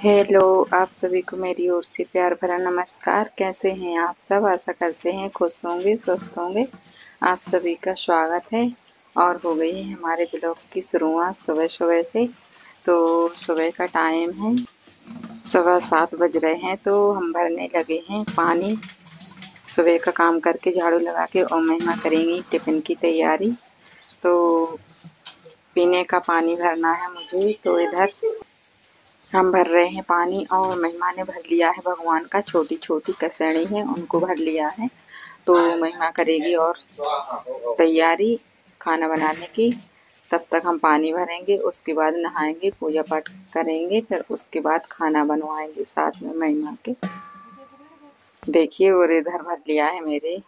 Hello, आप सभी को मेरी ओर से प्यार भरा नमस्कार। कैसे हैं आप सब? आशा करते हैं खुश होंगे, स्वस्थ होंगे। आप सभी का स्वागत है। और हो गई है हमारे ब्लॉग की शुरुआत सुबह सुबह से। तो सुबह का टाइम है, 7:15 बज रहे हैं। तो हम भरने लगे हैं पानी। सुबह का काम करके झाड़ू लगा के और महिमा करेंगी टिफ़िन की तैयारी। तो पीने का पानी भरना है मुझे। तो इधर हम भर रहे हैं पानी और महिमा ने भर लिया है भगवान का। छोटी छोटी कसैड़ी है, उनको भर लिया है। तो महिमा करेगी और तैयारी खाना बनाने की। तब तक हम पानी भरेंगे, उसके बाद नहाएंगे, पूजा पाठ करेंगे, फिर उसके बाद खाना बनवाएंगे साथ में महिमा के। देखिए, और इधर भर लिया है मेरे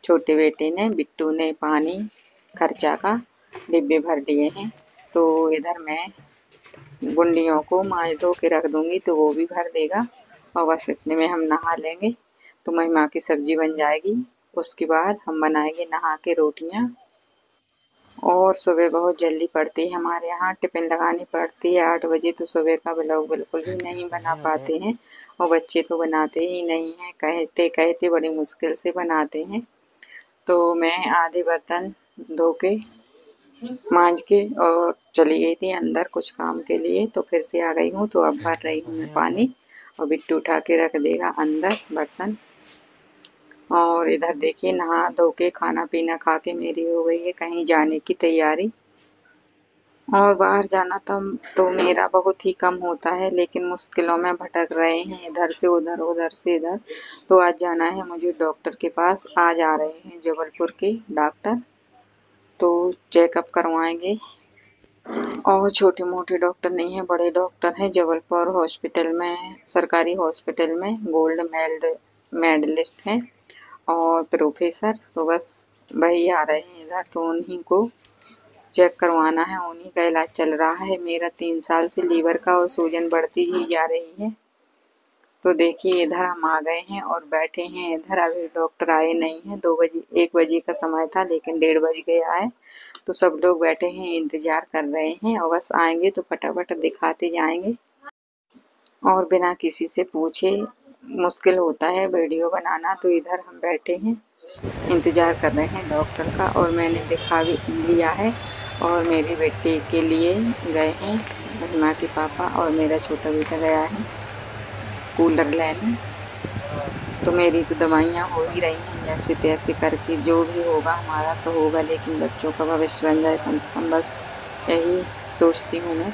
छोटे बेटे ने, बिट्टू ने पानी खर्चा का डिब्बे भर लिए हैं। तो इधर मैं गुंडियों को माँज धो के रख दूंगी तो वो भी भर देगा और बस इतने में हम नहा लेंगे। तो महिमा की सब्जी बन जाएगी। उसके बाद हम बनाएंगे नहा के रोटियां। और सुबह बहुत जल्दी पड़ती है हमारे यहाँ, टिफिन लगानी पड़ती है 8 बजे। तो सुबह का ब्लॉग बिल्कुल भी नहीं बना पाते हैं और बच्चे तो बनाते ही नहीं हैं, कहते कहते बड़ी मुश्किल से बनाते हैं। तो मैं आधे बर्तन धो के मांज के और चली गई थी अंदर कुछ काम के लिए। तो फिर से आ गई हूँ। तो अब भर रही हूँ मैं पानी और बिट्टू उठा के रख देगा अंदर बर्तन। और इधर देखिए, नहा धो के खाना पीना खा के मेरी हो गई है कहीं जाने की तैयारी। और बाहर जाना तो मेरा बहुत ही कम होता है, लेकिन मुश्किलों में भटक रहे हैं, इधर से उधर उधर से इधर। तो आज जाना है मुझे डॉक्टर के पास। आज आ रहे हैं जबलपुर के डॉक्टर, तो चेकअप करवाएंगे। और छोटे मोटे डॉक्टर नहीं है, बड़े डॉक्टर हैं जबलपुर हॉस्पिटल में, सरकारी हॉस्पिटल में गोल्ड मेडलिस्ट हैं और प्रोफेसर। तो बस वही आ रहे हैं इधर, तो उन्हीं को चेक करवाना है। उन्हीं का इलाज चल रहा है मेरा 3 साल से लीवर का, और सूजन बढ़ती ही जा रही है। तो देखिए, इधर हम आ गए हैं और बैठे हैं इधर। अभी डॉक्टर आए नहीं हैं। 2 बजे 1 बजे का समय था, लेकिन 1:30 बज गया है। तो सब लोग बैठे हैं, इंतजार कर रहे हैं और बस आएंगे तो फटाफट दिखाते जाएंगे और बिना किसी से पूछे। मुश्किल होता है वीडियो बनाना। तो इधर हम बैठे हैं, इंतजार कर रहे हैं डॉक्टर का। और मैंने दिखा भी लिया है। और मेरे बेटे के लिए गए हैं महिमा के पापा, और मेरा छोटा बेटा गया है कूलर लेने। तो मेरी तो दवाइयाँ हो ही रही हैं जैसे तैसे करके, जो भी होगा हमारा तो होगा, लेकिन बच्चों का भविष्य बन जाए कम से कम, बस यही सोचती हूँ मैं।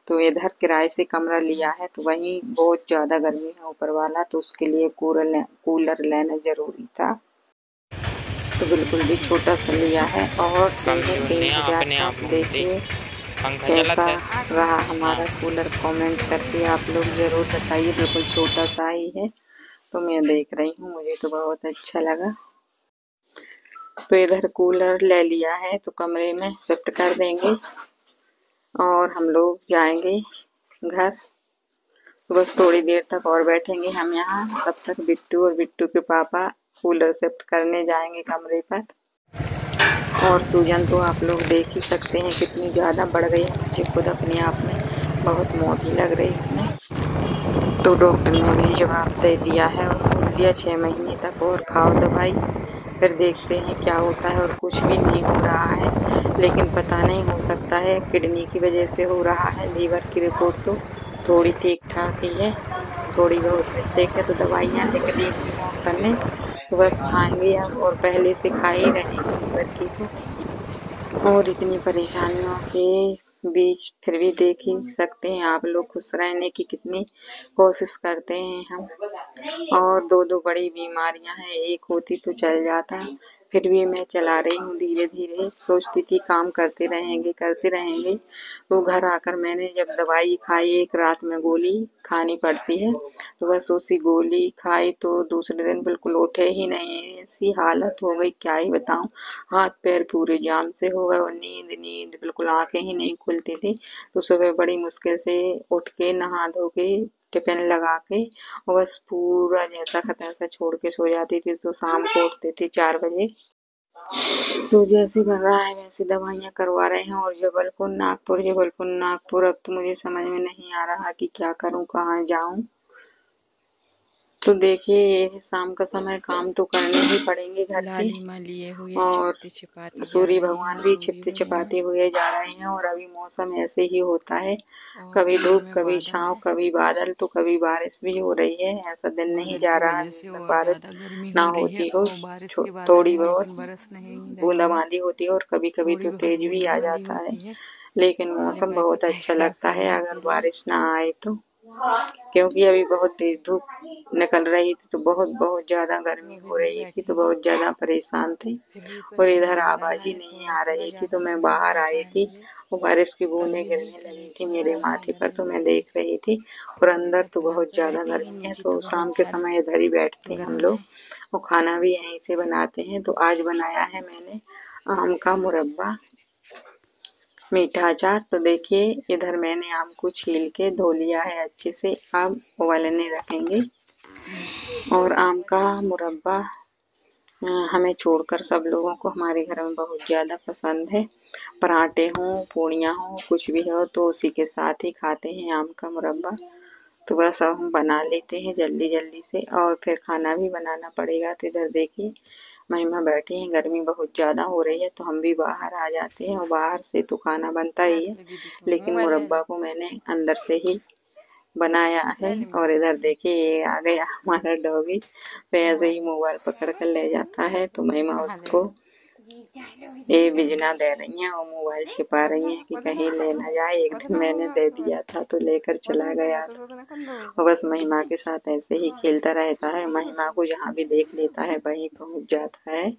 तो इधर किराए से कमरा लिया है, तो वहीं बहुत ज़्यादा गर्मी है ऊपर वाला, तो उसके लिए कूलर लेना ज़रूरी था। तो बिल्कुल भी छोटा सा लिया है। और टेबल के इंतजार का देखिए कैसा रहा हमारा कूलर, कमेंट करके आप लोग ज़रूर बताइए। बिल्कुल छोटा सा ही है, तो मैं देख रही हूँ, मुझे तो बहुत अच्छा लगा। तो इधर कूलर ले लिया है, तो कमरे में शिफ्ट कर देंगे और हम लोग जाएंगे घर। तो बस थोड़ी देर तक और बैठेंगे हम यहाँ, तब तक बिट्टू और बिट्टू के पापा कूलर शिफ्ट करने जाएंगे कमरे पर। और सूजन तो आप लोग देख ही सकते हैं कितनी ज़्यादा बढ़ गई है, मुझे खुद अपने आप में बहुत मोटी लग रही हूँ। तो डॉक्टर ने भी जवाब दे दिया है और बोल दिया 6 महीने तक और खाओ दवाई, फिर देखते हैं क्या होता है। और कुछ भी नहीं हो रहा है, लेकिन पता नहीं, हो सकता है किडनी की वजह से हो रहा है। लीवर की रिपोर्ट तो थोड़ी ठीक ठाक ही है, थोड़ी बहुत मिस्टेक है। तो दवाइयाँ लिख दी थी डॉक्टर ने, तो बस खाएंगे अब, और पहले से खा ही रहे हैं लीवर की तो। और इतनी परेशानियों के बीच फिर भी देख ही सकते हैं आप लोग, खुश रहने की कितनी कोशिश करते हैं हम। और दो दो बड़ी बीमारियां हैं, एक होती तो चल जाता, फिर भी मैं चला रही हूँ धीरे धीरे। सोचती थी काम करते रहेंगे। तो घर आकर मैंने जब दवाई खाई, एक रात में गोली खानी पड़ती है, तो बस उसी गोली खाई तो दूसरे दिन बिल्कुल उठे ही नहीं। ऐसी हालत हो गई, क्या ही बताऊं। हाथ पैर पूरे जाम से हो गए और नींद नींद बिल्कुल, आंखें ही नहीं खुलती थी। तो सुबह बड़ी मुश्किल से उठ के नहा धो के टिफिन लगा के और बस पूरा जैसा का तैसा छोड़ के सो जाती थी। तो शाम को उठते थे 4 बजे तो जैसे बन रहा है वैसे दवाइयाँ करवा रहे हैं। और जबलपुर नागपुर अब तो मुझे समझ में नहीं आ रहा कि क्या करूं, कहाँ जाऊं। तो देखिए ये शाम का समय, काम तो करने ही पड़ेंगे घर के। लालिमा लिए हुए और छिपते छिपाते जा सूर्य रही हैं भगवान भी सूर्य छिपते भगवान। छिपाते हुए जा रहे हैं। और अभी मौसम ऐसे ही होता है, और कभी ऊपर धूप में कभी बादल छांव है, कभी बादल तो कभी बारिश भी हो रही है। ऐसा दिन नहीं बादल जा की रहा वजह से जिसमें और बारिश ज़्यादा गर्मी ना हो रही है। होती हो। और बारिश के बादल थोड़ी हैं बहुत लेकिन बरस नहीं रहे हैं। बूंदाबांदी होती है और कभी कभी थोड़ी तो बहुत तेज भी आ बूंदाबांदी जाता है। होती है लेकिन अपने मौसम पाइप बहुत टाइप अच्छा खराब लगता है करने अगर के लिए। बारिश ना आए तो। क्योंकि अभी बहुत तेज धूप निकल रही थी, तो बहुत बहुत ज्यादा तो गर्मी अब हो इधर रही थी, बैठी तो हूँ, बहुत ज्यादा परेशान थे। फिर भी और पसीना इधर आ आवाज रहा ही है। नहीं थोड़ा आ थोड़ा रही थी, तो ज़्यादा मैं गर्मी हो बाहर जाता आई है थी। मुझे। और बारिश की कल बूंदें भी हुई गिरने थी लगी थी लेकिन मेरे ज़्यादा नहीं माथे पर, तो गर्मी मैं हुई। देख रही थी। और अब अंदर इधर तो पिलर बहुत पे ज्यादा बैठी हूँ, गर्मी है, नीचे तो तो शाम बहुत के ज़्यादा समय इधर ही बैठते हैं हम गर्म लोग। है। और खाना भी यहीं से बनाते हैं। तो आज बनाया है मैंने आम का मुरब्बा, मीठा अचार। तो देखिए इधर मैंने आम को छील के धो लिया है अच्छे से, अब उबलने रखेंगे। और आम का मुरब्बा हमें छोड़कर सब लोगों को हमारे घर में बहुत ज़्यादा पसंद है। पराठे हों, पूड़ियाँ हों, कुछ भी हो तो उसी के साथ ही खाते हैं आम का मुरब्बा। तो बस अब हम बना लेते हैं जल्दी जल्दी से, और फिर खाना भी बनाना पड़ेगा। तो इधर देखिए महिमा बैठी हैं, गर्मी बहुत ज़्यादा हो रही है तो हम भी बाहर आ जाते हैं। और बाहर से तो खाना बनता ही है, ले दीदी को लेकिन मोबाइल ले लो, मुरब्बा को मैंने अंदर से ही बनाया है। ले ली और मोबाइल। इधर देखिए ये आ गया हमारा डॉगी, तो ऐसे ही मोबाइल पकड़ कर ले जाता है। तो महिमा कहाँ ले उसको लो। ये बिजना दे रही हैं और मोबाइल छिपा रही हैं कि कहीं ले ना जाए। एक दिन मैंने दे दिया था तो लेकर चला गया था। और बस महिमा के साथ ऐसे ही खेलता रहता है। महिमा को जहाँ भी देख लेता है वहीं पहुंच जाता है।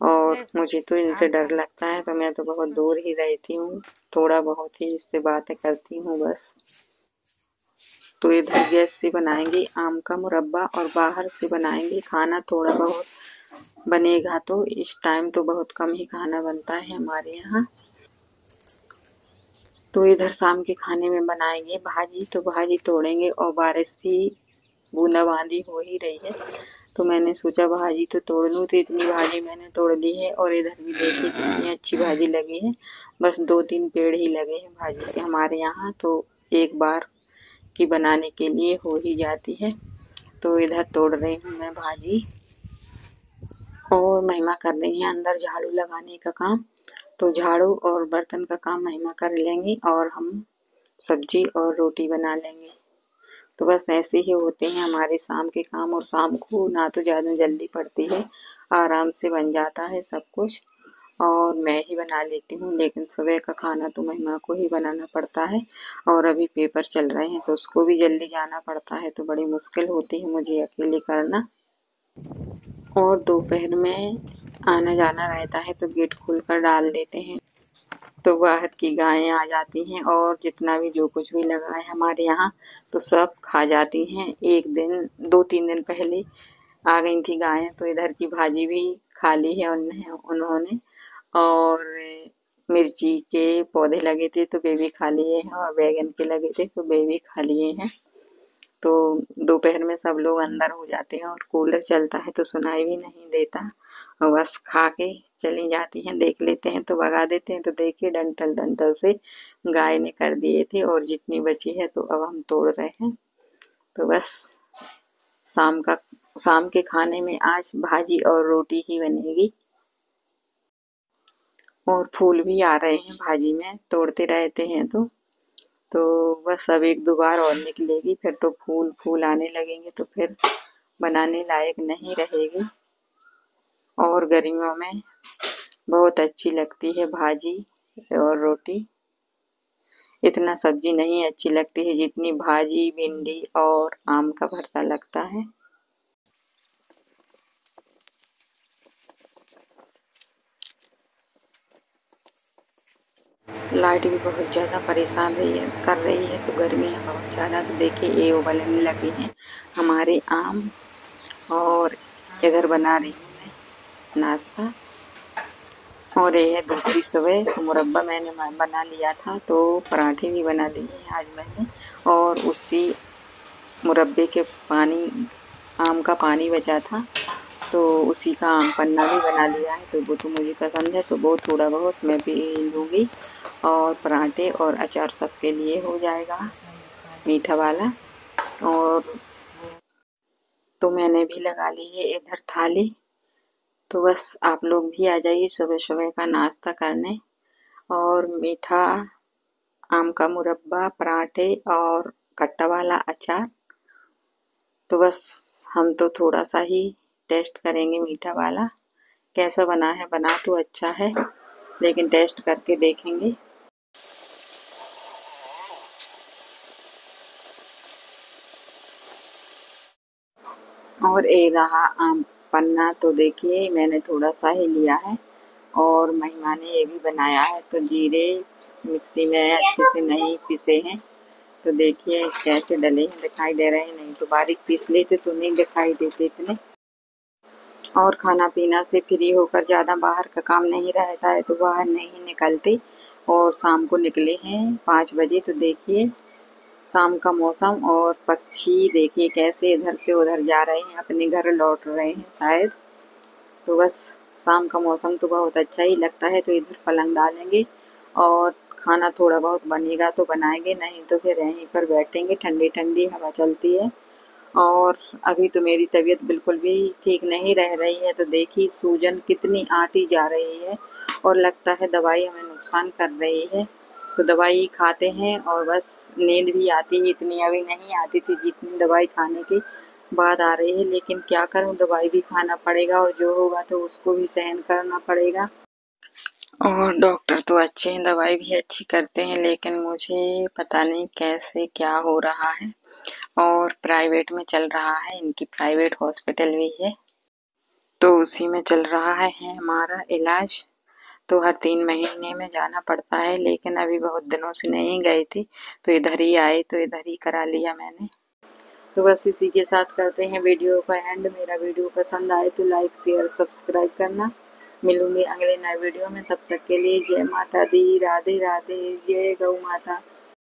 और मुझे तो इनसे डर लगता है, तो मैं तो बहुत दूर ही रहती हूँ, थोड़ा बहुत ही इससे बातें करती हूँ बस। तो इधर गैस से बनाएंगे आम का मुरब्बा और बाहर से बनाएंगे खाना। थोड़ा बहुत बनेगा, तो इस टाइम तो बहुत कम ही खाना बनता है हमारे यहाँ। तो इधर शाम के खाने में बनाएंगे भाजी। तो भाजी तोड़ेंगे, और बारिश भी बूंदाबांदी हो ही रही है, तो मैंने सोचा भाजी तो तोड़ लूँ। तो इतनी भाजी मैंने तोड़ ली है। और इधर भी देखिए कितनी अच्छी भाजी लगी है। बस 2-3 पेड़ ही लगे हैं भाजी के हमारे यहाँ, तो एक बार की बनाने के लिए हो ही जाती है। तो इधर तोड़ रही हूँ मैं भाजी, और महिमा कर रही है अंदर झाड़ू लगाने का काम। तो झाड़ू और बर्तन का काम महिमा कर लेंगी, और हम सब्जी और रोटी बना लेंगे। तो बस ऐसे ही होते हैं हमारे शाम के काम। और शाम को ना तो ज़्यादा जल्दी पड़ती है, आराम से बन जाता है सब कुछ, और मैं ही बना लेती हूँ। लेकिन सुबह का खाना तो महिमा को ही बनाना पड़ता है। और अभी पेपर चल रहे हैं तो उसको भी जल्दी जाना पड़ता है, तो बड़ी मुश्किल होती है मुझे अकेले करना। और दोपहर में आना जाना रहता है तो गेट खोल कर डाल देते हैं, तो बाहर की गायें आ जाती हैं, और जितना भी जो कुछ भी लगा है हमारे यहाँ तो सब खा जाती हैं। एक दिन 2-3 दिन पहले आ गई थी गायें, तो इधर की भाजी भी खा ली है उन्होंने। और मिर्ची के पौधे लगे थे तो वे भी खा लिए हैं, और बैगन के लगे थे तो वे भी खा लिए हैं। तो दोपहर में सब लोग अंदर हो जाते हैं, और कूलर चलता है तो सुनाई भी नहीं देता। और बस खा के चली जाती हैं, देख लेते हैं तो भगा देते हैं। तो देखिए डंठल डंठल से गाय ने कर दिए थे, और जितनी बची है तो अब हम तोड़ रहे हैं। तो बस शाम का शाम के खाने में आज भाजी और रोटी ही बनेगी। और फूल भी आ रहे हैं भाजी में, तोड़ते रहते हैं तो बस अब 1-2 बार और निकलेगी, फिर तो फूल फूल आने लगेंगे, तो फिर बनाने लायक नहीं रहेगी। और गर्मियों में बहुत अच्छी लगती है भाजी और रोटी। इतना सब्जी नहीं अच्छी लगती है जितनी भाजी, भिंडी और आम का भरता लगता है। लाइट भी बहुत ज़्यादा परेशान कर रही है, तो गर्मी है बहुत ज़्यादा। तो देखिए ये उबलने लगे हैं हमारे आम, और इधर बना रही हूँ मैं नाश्ता। और ये है दूसरी सुबह। तो मुरब्बा मैंने बना लिया था, तो पराठे भी बना लिए हैं आज मैंने। और उसी मुरब्बे के पानी, आम का पानी बचा था तो उसी का आम पन्ना भी बना लिया है, तो वो तो मुझे पसंद है, तो वो थोड़ा बहुत मैं भी लूँगी। और पराठे और अचार सबके लिए हो जाएगा मीठा वाला। और तो मैंने भी लगा ली है इधर थाली। तो बस आप लोग भी आ जाइए सुबह सुबह का नाश्ता करने। और मीठा आम का मुरब्बा, पराठे और खट्टा वाला अचार। तो बस हम तो थोड़ा सा ही टेस्ट करेंगे मीठा वाला, कैसा बना है। बना तो अच्छा है, लेकिन टेस्ट करके देखेंगे। और ये रहा आम पन्ना, तो देखिए मैंने थोड़ा सा ही लिया है। और महिमा ने ये भी बनाया है, तो जीरे मिक्सी में अच्छे से नहीं पिसे हैं, तो देखिए कैसे डले हैं, दिखाई दे रहे हैं, नहीं तो बारीक पीस लेते तो नहीं दिखाई देते इतने। और खाना पीना से फ्री होकर ज़्यादा बाहर का काम नहीं रहता है, तो बाहर नहीं निकलते। और शाम को निकले हैं 5 बजे, तो देखिए शाम का मौसम और पक्षी देखिए कैसे इधर से उधर जा रहे हैं, अपने घर लौट रहे हैं शायद। तो बस शाम का मौसम तो बहुत अच्छा ही लगता है, तो इधर पलंग डालेंगे और खाना थोड़ा बहुत बनेगा तो बनाएंगे, नहीं तो फिर यहीं पर बैठेंगे, ठंडी ठंडी हवा चलती है। और अभी तो मेरी तबीयत बिल्कुल भी ठीक नहीं रह रही है, तो देखिए सूजन कितनी आती जा रही है और लगता है दवाई हमें नुकसान कर रही है। तो दवाई खाते हैं और बस नींद भी आती है, इतनी अभी नहीं आती थी जितनी दवाई खाने के बाद आ रही है, लेकिन क्या करूं, दवाई भी खाना पड़ेगा और जो होगा तो उसको भी सहन करना पड़ेगा। और डॉक्टर तो अच्छे हैं, दवाई भी अच्छी करते हैं, लेकिन मुझे पता नहीं कैसे क्या हो रहा है। और प्राइवेट में चल रहा है, इनकी प्राइवेट हॉस्पिटल भी है, तो उसी में चल रहा है हमारा इलाज। तो हर 3 महीने में जाना पड़ता है, लेकिन अभी बहुत दिनों से नहीं गई थी, तो इधर ही आए तो इधर ही करा लिया मैंने। तो बस इसी के साथ करते हैं वीडियो का एंड। मेरा वीडियो पसंद आए तो लाइक शेयर सब्सक्राइब करना। मिलूंगी अगले नए वीडियो में, तब तक के लिए जय माता दी, राधे राधे, जय गौ माता।